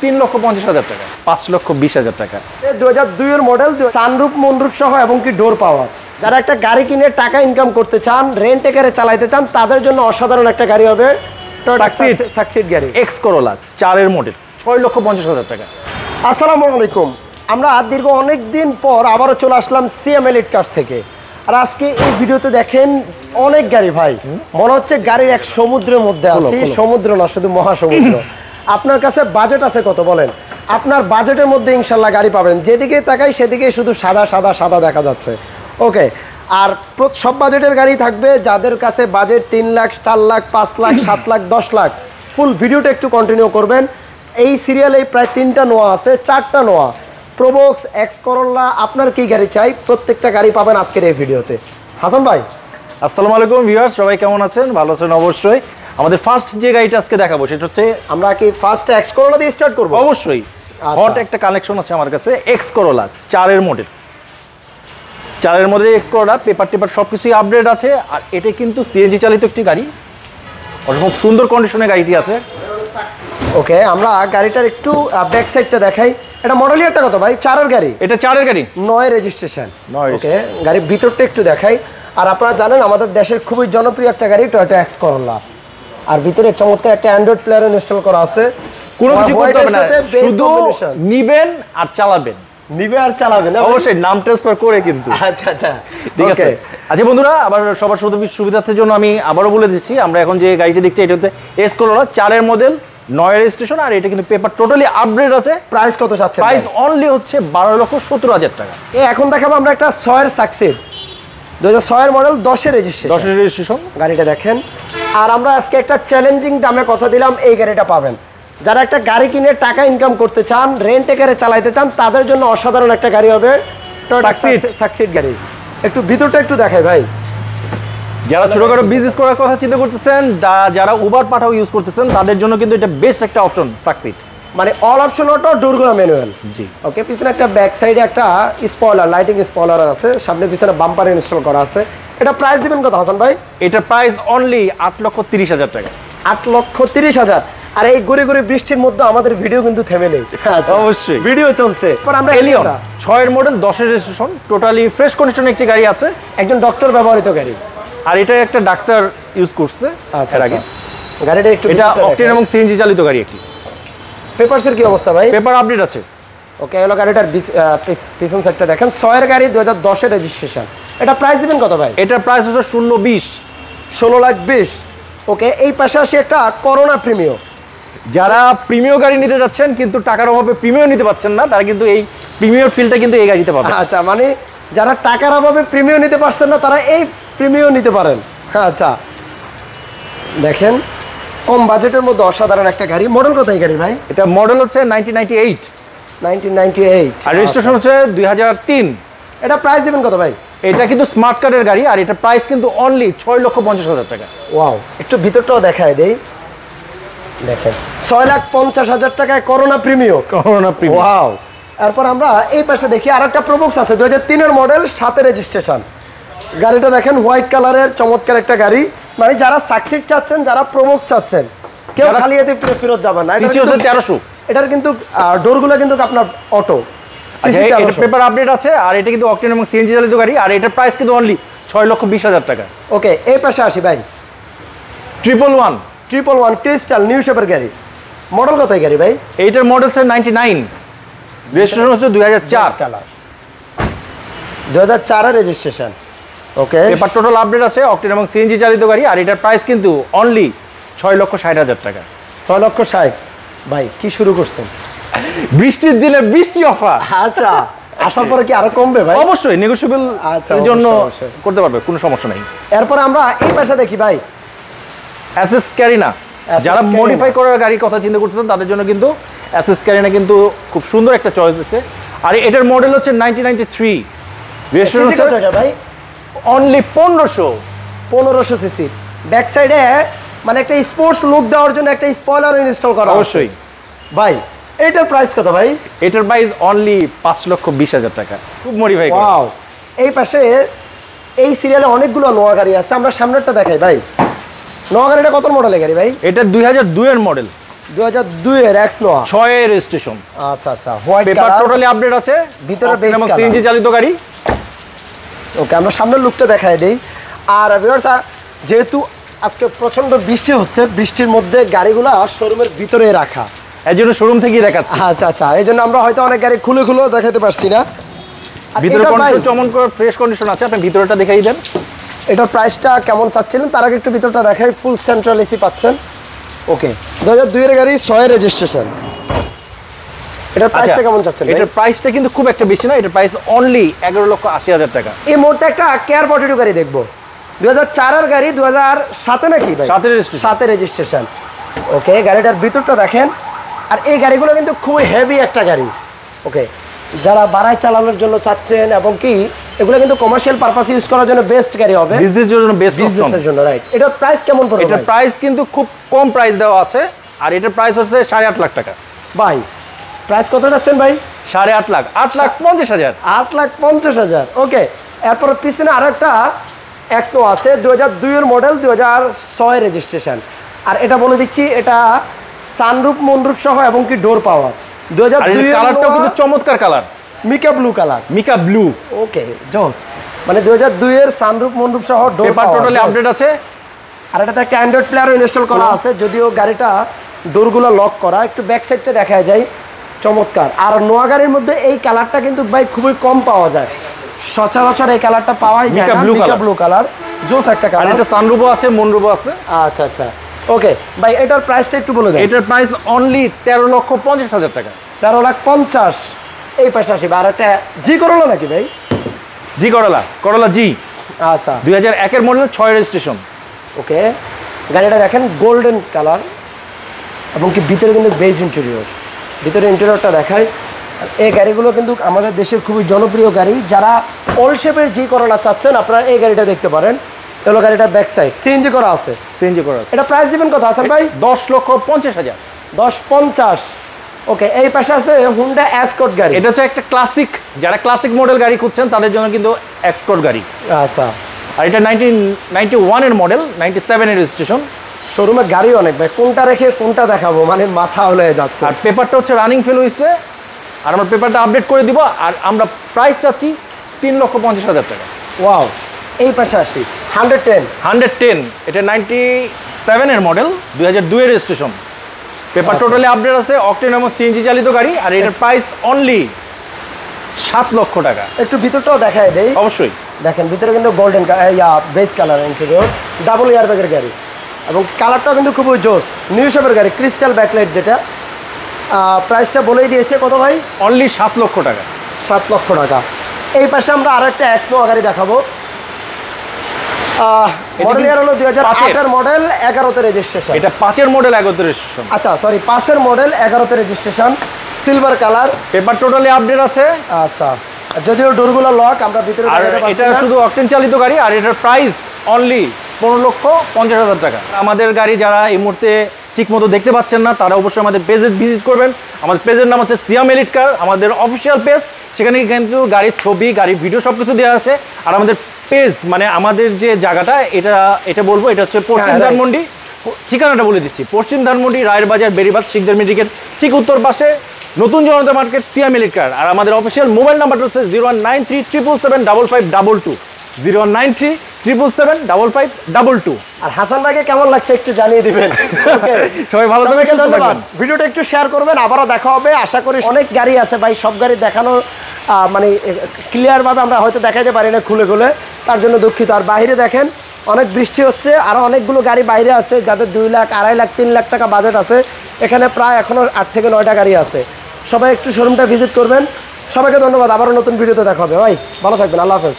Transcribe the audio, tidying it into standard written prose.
3,50,000 টাকা, 5,20,000 টাকা। 2002 এর মডেল, সানরুফ মুনরুফ সহ এবং কি ডোর পাওয়ার। যারা একটা গাড়ি কিনে টাকা ইনকাম করতে চান, রেন্ট একারে চালাইতে চান, তাদের জন্য অসাধারণ একটা গাড়ি হবে সাকসিড গাড়ি। এক্স করোলা 4 এর মডেল, 6,50,000 টাকা। আসসালামু আলাইকুম। আমরা দীর্ঘ অনেক দিন পর আবারও চলে আসলাম সিএম এলিট কার্স থেকে। আর আজকে এই ভিডিওতে দেখেন অনেক গাড়ি ভাই, মনে হচ্ছে গাড়ির এক সমুদ্রের মধ্যে আছি। সমুদ্র না, শুধু মহাসমুদ্র। আপনার কাছে বাজেট আছে কত বলেন? আপনার বাজেটের মধ্যে ইনশাল্লাহ গাড়ি পাবেন। যেদিকে তাকাই সেদিকে শুধু সাদা সাদা সাদা দেখা যাচ্ছে। ওকে, আর সব বাজেটের গাড়ি থাকবে। যাদের কাছে বাজেট 3 লাখ, 4 লাখ, 5 লাখ, 7 লাখ, 10 লাখ, ফুল ভিডিওটা একটু কন্টিনিউ করবেন। এই সিরিয়ালে প্রায় 3টা নোয়া আছে, 4টা নোয়া, প্রোবক্স, এক্স করোলা। আপনার কি গাড়ি চাই, প্রত্যেকটা গাড়ি পাবেন আজকের এই ভিডিওতে। হাসান ভাই, আসসালামু আলাইকুম ভিউয়ার্স, সবাই কেমন আছেন? ভালো আছেন অবশ্যই। আমাদের ফার্স্ট যে গাড়িটা আজকে দেখাবো সেটা হচ্ছে, আমরা কি ফার্স্ট এক্স করোলা দিয়ে স্টার্ট করব? অবশ্যই। হট একটা কালেকশন আছে আমার কাছে, এক্স করোলা 4 এর মডেল। 4 এর মডেল এক্স করোলা, পেপার টেপার সবকিছুই আপডেট আছে। আর এটা কিন্তু সিএনজি চালিত একটি গাড়ি, খুব সুন্দর কন্ডিশনে গাড়িটি আছে। ওকে, আমরা গাড়িটার একটু ব্যাক সাইডটা দেখাই। এটা মডেল ইয়ারটা কত ভাই? 4 এর গাড়ি। এটা 4 এর গাড়ি, 9 রেজিস্ট্রেশন। ওকে, গাড়ির ভিতরটা একটু দেখাই। আর আপনারা জানেন আমাদের দেশের খুবই জনপ্রিয় একটা গাড়ি টয়োটা এক্স করোলা। আর ভিতরে চমৎকার একটা অ্যান্ড্রয়েড প্লেয়ার ইনস্টল করা আছে। কোনো কিছু করতে হবে না, শুধু নিবেন আর চালাবেন। নিবে আর চালাবেন, অবশ্যই নাম ট্রান্সফার করে কিন্তু। আচ্ছা আচ্ছা, ঠিক আছে। আচ্ছা বন্ধুরা, আবার সবার সুবিধার্থের জন্য আমি আবারও বলে দিচ্ছি, আমরা এখন যে গাড়িটি দেখছি এটা হচ্ছে এক্স করোলা 4 এর মডেল, 9 রেজিস্ট্রেশন। আর এটা কিন্তু পেপার টোটালি আপডেট আছে। প্রাইস কত চাচ্ছেন? প্রাইস অনলি হচ্ছে 12,70,000 টাকা। এখন দেখাবো আমরা একটা 6 এর সাকসিড, 2006 এর মডেল, 10 এর রেজিস্ট্রেশন। 10 এর রেজিস্ট্রেশন গাড়িটা দেখেন। আর আমরা আজকে একটা চ্যালেঞ্জিং দামে কথা দিলাম, এই গাড়িটা পাবেন। যারা একটা গাড়ি কিনে টাকা ইনকাম করতে চান, রেন্ট একারে চালাইতে চান, তাদের জন্য অসাধারণ একটা গাড়ি হবে সাকসিড গাড়ি। একটু ভিতরটা একটু দেখাই ভাই। যারা ছোটখাটো বিজনেস করার কথা চিন্তা করতেছেন, যারা উবার পাঠাও ইউজ করতেছেন, তাদের জন্য কিন্তু এটা বেস্ট একটা অপশন সাকসিড। মানে অল অপশন অটো, ডোরগুলো ম্যানুয়াল। জি। ওকে, পিছনে একটা ব্যাক সাইডে একটা স্পয়লার, লাইটিং স্পয়লার আছে, সামনে পিছনে বাম্পার ইনস্টল করা আছে। এটা প্রাইস দিবেন কত হাসান ভাই? এটা প্রাইস অনলি 8,30,000 টাকা। 8,30,000। আর এই গড়ি গড়ি বৃষ্টির মধ্যে আমাদের ভিডিও কিন্তু থেমে নেই। অবশ্যই ভিডিও চলছে। আমরা এলিয়ন 6 এর মডেল, 10 এর রেজিস্ট্রেশন, টোটালি ফ্রেশ কন্ডিশনে একটি গাড়ি আছে। একজন ডক্টর ব্যবহৃত গাড়ি। আর এটা একটা ডাক্তার ইউজ করছে আচ্ছা আগে। গাড়িটা একটু, এটা অকটেন এবং সিএনজি চালিত গাড়ি একটি। পেপারসের কি অবস্থা ভাই? পেপার আপডেট আছে। ওকে, হলো গাড়িটার পিছন সাইডটা দেখেন। 6 এর গাড়ি, 2010 এর রেজিস্ট্রেশন। এটা প্রাইস দিবেন কত ভাই? এটার প্রাইস হচ্ছে 16,20,000। ওকে, এই পাশে আসি একটা করোনা প্রিমিও। যারা প্রিমিয় গাড়ি নিতে যাচ্ছেন কিন্তু টাকার অভাবে প্রিমিয় নিতে পারছেন না, তারা কিন্তু এই প্রিমিয়ার ফিলটা কিন্তু এই গাড়িতে পাবে। আচ্ছা, মানে যারা টাকার অভাবে প্রিমিয় নিতে পারছেন না, তারা এই প্রিমিয় নিতে পারেন। আচ্ছা দেখেন, কম বাজেটের মধ্যে অসাধারণ একটা গাড়ি। মডেল কত এই গাড়ি ভাই? এটা মডেল হচ্ছে 1998। আর রেজিস্ট্রেশন হচ্ছে 2003। এটা প্রাইস দিবেন কত ভাই? এটা কিন্তু স্মার্ট কার্ডের গাড়ি। আর এটা প্রাইস কিন্তু অনলি 6,50,000 টাকা। ওয়াও, একটু ভিতরটাও দেখায় দেই। দেখেন 6,50,000 টাকায় করোনা প্রিমিও। ওয়াও। এরপর আমরা এই পাশে দেখি আরেকটা প্রোবক্স আছে, 2003 এর মডেল, 7 এর রেজিস্ট্রেশন। গাড়িটা দেখেন, হোয়াইট কালারের চমৎকার একটা গাড়ি। মানে যারা সাকসিড চাচ্ছেন, যারা প্রোবক্স চাচ্ছেন, কেউ খালি হাতে ফেরত যাবেন না। সিসি হচ্ছে 1300। এটার কিন্তু ডোরগুলো কিন্তু আপনার অটো, এটা পেপার আপডেট আছে। আর এটা কিন্তু অকটেন এবং সিএনজি চালিত গাড়ি। আর এটার প্রাইস কিন্তু অনলি 6,20,000 টাকা। ওকে, এই পাশে আসি ভাই। 111 ক্রিস্টাল নিউ শেপের গাড়ি। মডেল কত এই গাড়ি ভাই? এইটার মডেল হচ্ছে 99, রেজিস্ট্রেশন হচ্ছে 2004 কালার, 2004 এর রেজিস্ট্রেশন। ওকে, পেপার টোটাল আপডেট আছে, অকটেন এবং সিএনজি চালিত গাড়ি। আর এটার প্রাইস কিন্তু অনলি 6,60,000 টাকা। 6,60,000। ভাই কি শুরু করছেন? বৃষ্টির দিনে বৃষ্টি অফার। আচ্ছা, আসার পরে কি আরো কমবে ভাই? অবশ্যই নেগোশিয়েবল এর জন্য করতে পারবে, কোনো সমস্যা নাই। এরপর আমরা এই পাশে দেখি ভাই, অ্যাসেস ক্যারিনা। যারা মডিফাই করার গাড়ির কথা চিন্তা করতেছেন, তাদের জন্য কিন্তু অ্যাসেস ক্যারিনা কিন্তু খুব সুন্দর একটা চয়েস আছে। আর এটার মডেল হচ্ছে 1993, রেজিস্ট্রেশন হচ্ছে ভাই অনলি 1500 সিসি। ব্যাক সাইডে মানে একটা স্পোর্টস লুক দেওয়ার জন্য একটা স্পয়লার ইনস্টল করা। অবশ্যই ভাই, এটার প্রাইস কত ভাই? এটার প্রাইস অনলি 5,20,000 টাকা। খুব মডিফাই করা। ওয়াও। এই পাশে এই সিরিয়ালে অনেকগুলো নোয়া গাড়ি আছে। আমরা সামনেরটা দেখাই ভাই। নোয়া গাড়িটা কত মডেলের গাড়ি ভাই? এটা 2002 এর মডেল, 2002 এর এক্স নোয়া 6 এর রেজিস্ট্রেশন। আচ্ছা আচ্ছা, white paper colour, totally update আছে, ভিতরে বেস কালার, সিএনজি চালিত গাড়ি। ওকে, আমরা সামনের লুকটা দেখায় দেই। আর ভিউয়ার্স, যেহেতু আজকে প্রচন্ড বৃষ্টি হচ্ছে, বৃষ্টির মধ্যে গাড়িগুলা শোরুমের ভিতরে রাখা, এর জন্য শোরুম থেকেই দেখাচ্ছি। আচ্ছা আচ্ছা, এই জন্য আমরা হয়তো অনেক গাড়ি খুলে দেখাতে পারছি না। আর ভিতরে এটা ভাই, কন্ডিশন চমৎকার ফ্রেশ কন্ডিশন আছে, আপনি ভিতরটা দেখাই দেন। এটার প্রাইসটা কেমন চাচ্ছিলেন তার আগে একটু ভিতরটা দেখাই। ফুল সেন্ট্রাল এসি পাচ্ছেন। ওকে, 2002 এর গাড়ি, 6 এর রেজিস্ট্রেশন। এটার প্রাইসটা কেমন চাচ্ছেন? এটার প্রাইসটা কিন্তু খুব একটা বেশি না, এটার প্রাইস অনলি 11,80,000 টাকা। এই মুহূর্তে একটা কেয়ার 42 গাড়ি দেখবো, 2004 এর গাড়ি, 2007 নাকি ভাই? 7 এর রেজিস্ট্রেশন। 7 এর রেজিস্ট্রেশন। ওকে, গাড়িটার ভিতরটা দেখেন। আর এই গাড়িগুলো কিন্তু খুবই হেভি একটা গাড়ি। ওকে, যারা বাড়ায় চালানোর জন্য চাচ্ছেন এবং কি এগুলো কিন্তু কমার্শিয়াল পারপাস ইউজ করার জন্য বেস্ট গাড়ি হবে, বিজনেসের জন্য বেস্ট অপশন। বিজনেসের জন্য, রাইট। এটার প্রাইস কেমন পড়বে? এটার প্রাইস কিন্তু খুব কম প্রাইস দেওয়া আছে, আর এটার প্রাইস হচ্ছে 8.5 লাখ টাকা। ভাই প্রাইস কত যাচ্ছেন ভাই? 8.5 লাখ, 8,50,000। 8,50,000। ওকে, এরপর পিছনে আরো একটা এক্সপো আছে, 2002 এর মডেল, 2006 এর রেজিস্ট্রেশন। আর এটা বলে দিচ্ছি, এটা সানরুফ মনরুফ সহ এবং কি ডোর পাওয়ার। 2002 এর কালারটাও কিন্তু চমৎকার colour, mica blue colour. Mica blue. Okay, জোস। মানে 2002 এর সানরুফ মনরুফ সহ door paper power, totally update আছে। আর এটাতে একটা অ্যান্ড্রয়েড প্লেয়ারও ইনস্টল করা আছে, যদিও গাড়িটা ডোরগুলো লক করা। একটু ব্যাক সাইডটা দেখা যায়, চমৎকার। আর নোয়া গাড়ির মধ্যে এই কালারটা কিন্তু ভাই খুবই কম পাওয়া যায়, সচরাচর এই কালারটা পাওয়াই যায় না। মিকা ব্লু কালার, জোস একটা কালার। আর এটা সানরুফও আছে, মনরুফও আছে। আচ্ছা আচ্ছা, ওকে ভাই, এটার প্রাইসটা একটু বলে দেন। এটার প্রাইস অনলি 13,50,000 টাকা। 13,50,000। এই পাশে আসি, আর একটা জি করলা নাকি ভাই? জি করলা, করলা জি। আচ্ছা, 2001 এর মডেল, 6 রেজিস্ট্রেশন। ওকে, গাড়িটা দেখেন গোল্ডেন কালার এবং কি ভিতরে কিন্তু বেজ ইন্টেরিয়র। ভিতরে ইন্টেরিয়রটা দেখায়। এই গাড়িগুলো কিন্তু আমাদের দেশের খুবই জনপ্রিয় গাড়ি। যারা অল শেপের জি করলা চাচ্ছেন, আপনারা এই গাড়িটা দেখতে পারেন। এগুলো গাড়িটার ব্যাক সাইড সিএনজি করা আছে। সিএনজি করা আছে। এটা প্রাইস দিবেন কত হাসান ভাই? 10,50,000। 10,50,000। ওকে, এই পাশে আছে হুন্ডা অ্যাসকর্ট গাড়ি। এটা হচ্ছে একটা ক্লাসিক, যারা ক্লাসিক মডেল গাড়ি খুঁজছেন তাদের জন্য কিন্তু এক্সকর্ট গাড়ি। আচ্ছা, আর এটা 1991 এর মডেল, 97 এর রেজিস্ট্রেশন। শোরুমে গাড়ি অনেক ভাই, কোনটা রেখে কোনটা দেখাবো, মানে মাথা হলে যাচ্ছে। আর পেপারটা হচ্ছে রানিং ফেল হয়েছে, আর আমরা পেপারটা আপডেট করে দিব। আর আমরা প্রাইস চাচ্ছি 3,50,000 টাকা। ওয়াও, এই পাশে আসি 110। এটা 97 এর মডেল, 2002 এর রেজিস্ট্রেশন। পেপার টোটালি আপডেট আছে, অকটেন এবং সিএনজি চালিত গাড়ি। আর এটার প্রাইস অনলি 7 লক্ষ টাকা। একটু ভিতরটাও দেখায় দেই। অবশ্যই দেখেন, ভিতরে কিন্তু golden base colour interior, double এয়ারব্যাগের গাড়ি এবং কালারটাও কিন্তু খুবই জোস। নিউ শেপের গাড়ি, ক্রিস্টাল ব্যাকলাইট যেটা। প্রাইসটা বলেই দিয়েছে কত ভাই? অনলি 7 লক্ষ টাকা। 7 লক্ষ টাকা। এই পাশে আমরা আরো একটা এক্সপো গাড়ি দেখাবো। মডেল ইয়ার হলো 2008 এর মডেল, 11তে রেজিস্ট্রেশন। এটা 5 এর মডেল, 11তে রেজিস্ট্রেশন। আচ্ছা সরি, 5 এর মডেল, 11তে registration, silver colour. Paper totally update আছে। আচ্ছা, যদিও ডোরগুলো লক, আমরা ভিতরে আর দেখাতে পারছি এটা না। শুধু অকটেন চালিত গাড়ি। আর এটার প্রাইস অনলি 15,50,000 টাকা। আমাদের গাড়ি যারা এই মুহূর্তে ঠিকমতো দেখতে পাচ্ছেন না, তারা অবশ্যই আমাদের পেজে ভিজিট করবেন। আমাদের পেজের নাম হচ্ছে সিয়াম এলিট কার, আমাদের অফিসিয়াল পেজ। সেখানে কিন্তু গাড়ির ছবি, গাড়ির ভিডিও সব কিছু দেওয়া আছে। আর আমাদের পেজ, মানে আমাদের যে জায়গাটা, এটা বলবো, এটা হচ্ছে পশ্চিম ধানমন্ডি। ঠিকানাটা বলে দিচ্ছি, পশ্চিম ধানমন্ডি, রায়ের বাজার, বেরিবাদ, শিকদার মেডিকেল ঠিক উত্তর পাশে, নতুন জনতা মার্কেট, সিয়াম এলিট কার। আর আমাদের অফিসিয়াল মোবাইল নাম্বারটা হচ্ছে 0193777552, 0193777552। আর হাসান ভাইকে কেমন লাগছে একটু জানিয়ে দিবেন। সবাই ভালো থাকবেন, ধন্যবাদ। ভিডিওটা একটু শেয়ার করবেন, আবারও দেখা হবে। আশা করি অনেক গাড়ি আছে ভাই, সব গাড়ি দেখানো মানে ক্লিয়ার ভাবে আমরা হয়তো দেখাতে পারি না খুলে খুলে, তার জন্য দুঃখিত। আর বাইরে দেখেন অনেক বৃষ্টি হচ্ছে, আরো অনেকগুলো গাড়ি বাইরে আছে যাদের 2 লাখ, 2.5 লাখ, 3 লাখ টাকা বাজেট আছে। এখানে প্রায় এখনো 8 থেকে 9টা গাড়ি আছে। সবাই একটু শোরুমটা ভিজিট করবেন। সবাইকে ধন্যবাদ। আবারও নতুন ভিডিওতে দেখা হবে ভাই, ভালো থাকবেন, আল্লাহ হাফেজ।